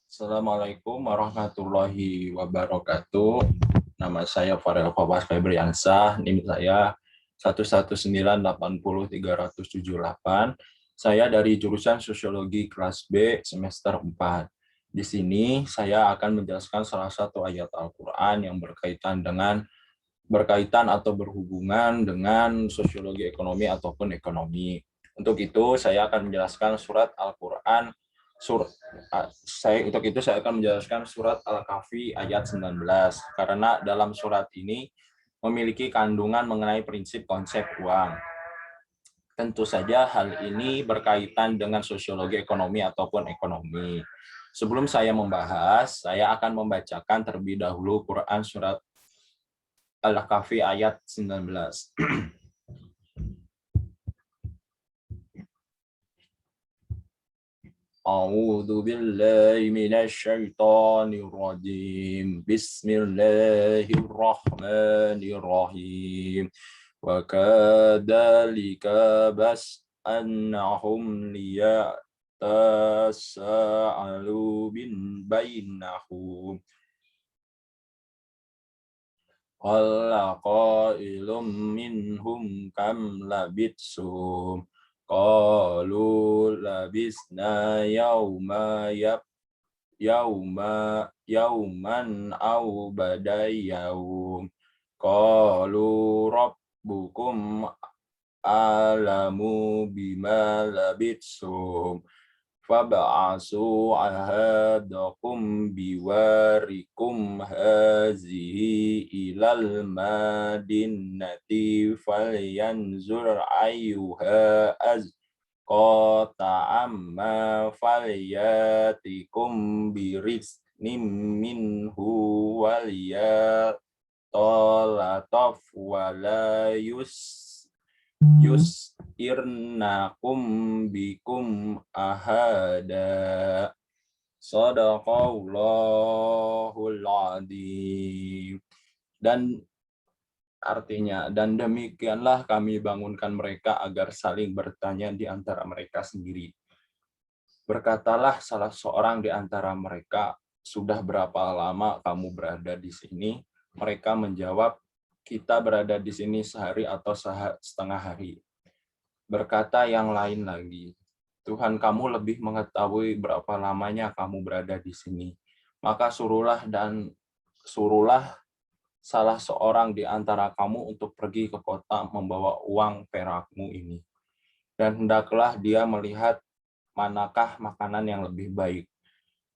Assalamualaikum warahmatullahi wabarakatuh. Nama saya Farel Fawaz Febriansah, NIM saya 119080378. Saya dari jurusan Sosiologi kelas B semester 4. Di sini saya akan menjelaskan salah satu ayat Al-Qur'an yang berkaitan atau berhubungan dengan sosiologi ekonomi ataupun ekonomi. Untuk itu saya akan menjelaskan surat Al-Qur'an saya akan menjelaskan surat Al-Kahfi ayat 19 karena dalam surat ini memiliki kandungan mengenai prinsip konsep uang. Tentu saja hal ini berkaitan dengan sosiologi ekonomi ataupun ekonomi. Sebelum saya membahas, saya akan membacakan terlebih dahulu Quran surat Al-Kahfi ayat 19. A'udzu billahi minasy syaithanir rajim. Bismillahirrahmanirrahim. Wa kadzalika bas'annahum liyatasaalu bainahum. Qala qailum minhum kam labitsum. Qalu labisna yauman au badayaum. Qalu rabbukum alamu bima labitsum. Fab'asu ahadakum biwarikum hazihi ilal madinati falyanzur ayyuha azqa ta'amma falyatikum biriznim minhu waliyatalataf wala yus'irnakum bikum ahada. Shadaqallahul adzim. Dan artinya, dan demikianlah kami bangunkan mereka agar saling bertanya di antara mereka sendiri. Berkatalah salah seorang di antara mereka, sudah berapa lama kamu berada di sini? Mereka menjawab, kita berada di sini sehari atau setengah hari. Berkata yang lain lagi, Tuhan kamu lebih mengetahui berapa lamanya kamu berada di sini. Maka suruhlah salah seorang di antara kamu untuk pergi ke kota membawa uang perakmu ini. Dan hendaklah dia melihat manakah makanan yang lebih baik.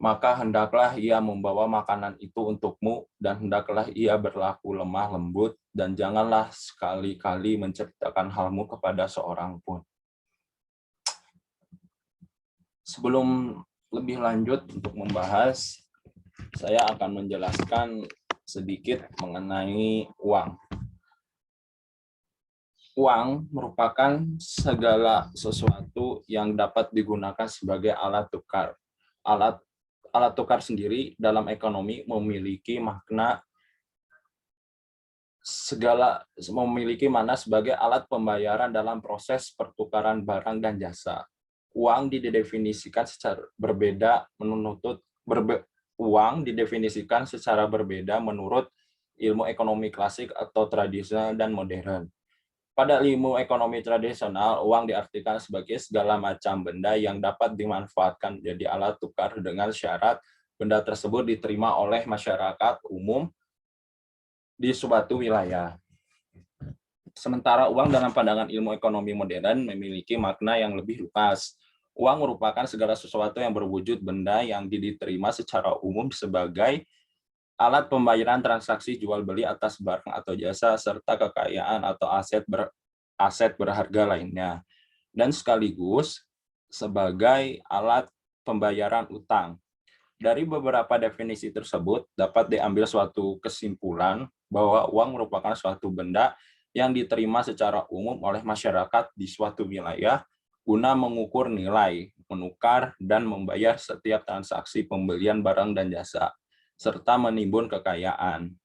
Maka hendaklah ia membawa makanan itu untukmu, dan hendaklah ia berlaku lemah lembut, dan janganlah sekali-kali menceritakan halmu kepada seorang pun. Sebelum lebih lanjut untuk membahas, saya akan menjelaskan sedikit mengenai uang. Uang merupakan segala sesuatu yang dapat digunakan sebagai alat tukar. Alat tukar sendiri dalam ekonomi memiliki makna sebagai alat pembayaran dalam proses pertukaran barang dan jasa. Uang didefinisikan secara berbeda menurut ilmu ekonomi klasik atau tradisional dan modern. Pada ilmu ekonomi tradisional, uang diartikan sebagai segala macam benda yang dapat dimanfaatkan menjadi alat tukar dengan syarat benda tersebut diterima oleh masyarakat umum di suatu wilayah. Sementara uang dalam pandangan ilmu ekonomi modern memiliki makna yang lebih luas. Uang merupakan segala sesuatu yang berwujud benda yang diterima secara umum sebagai alat pembayaran transaksi jual beli atas barang atau jasa serta kekayaan atau aset berharga lainnya, dan sekaligus sebagai alat pembayaran utang. Dari beberapa definisi tersebut dapat diambil suatu kesimpulan bahwa uang merupakan suatu benda yang diterima secara umum oleh masyarakat di suatu wilayah guna mengukur nilai, menukar, dan membayar setiap transaksi pembelian barang dan jasa, serta menimbun kekayaan.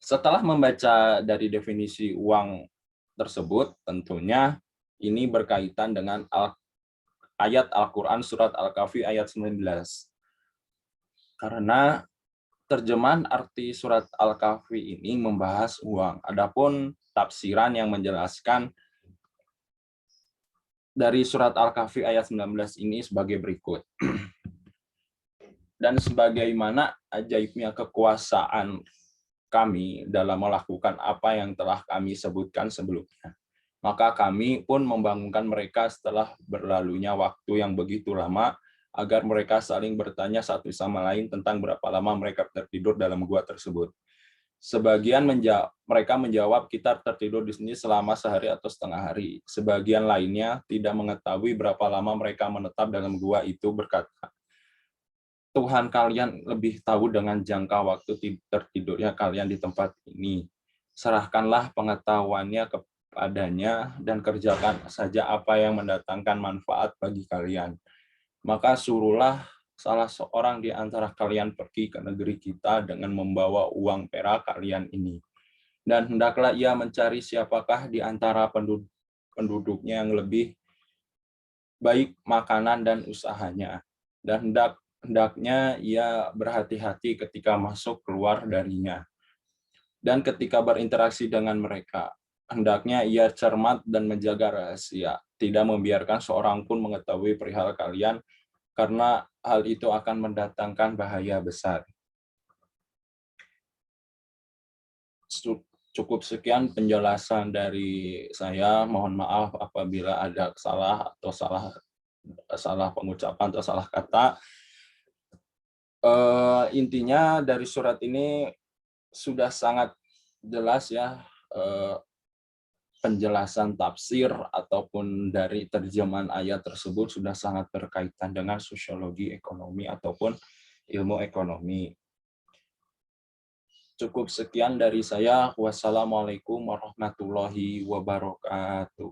Setelah membaca dari definisi uang tersebut, tentunya ini berkaitan dengan ayat Al-Quran surat Al-Kahfi ayat 19. Karena terjemahan arti surat Al-Kahfi ini membahas uang. Adapun tafsiran yang menjelaskan dari surat Al-Kahfi ayat 19 ini sebagai berikut. Dan sebagaimana ajaibnya kekuasaan kami dalam melakukan apa yang telah kami sebutkan sebelumnya, maka kami pun membangunkan mereka setelah berlalunya waktu yang begitu lama, agar mereka saling bertanya satu sama lain tentang berapa lama mereka tertidur dalam gua tersebut. Sebagian mereka menjawab, kita tertidur di sini selama sehari atau setengah hari. Sebagian lainnya tidak mengetahui berapa lama mereka menetap dalam gua itu, berkata, Tuhan kalian lebih tahu dengan jangka waktu tertidurnya kalian di tempat ini. Serahkanlah pengetahuannya kepadanya dan kerjakan saja apa yang mendatangkan manfaat bagi kalian. Maka suruhlah salah seorang di antara kalian pergi ke negeri kita dengan membawa uang perak kalian ini. Dan hendaklah ia mencari siapakah di antara penduduknya yang lebih baik makanan dan usahanya. Dan hendaknya ia berhati-hati ketika masuk keluar darinya. Dan ketika berinteraksi dengan mereka, hendaknya ia cermat dan menjaga rahasia, tidak membiarkan seorang pun mengetahui perihal kalian, karena hal itu akan mendatangkan bahaya besar. Cukup sekian penjelasan dari saya. Mohon maaf apabila ada salah atau salah pengucapan atau salah kata. Intinya dari surat ini sudah sangat jelas ya, penjelasan tafsir ataupun dari terjemahan ayat tersebut sudah sangat berkaitan dengan sosiologi ekonomi ataupun ilmu ekonomi. Cukup sekian dari saya. Wassalamualaikum warahmatullahi wabarakatuh.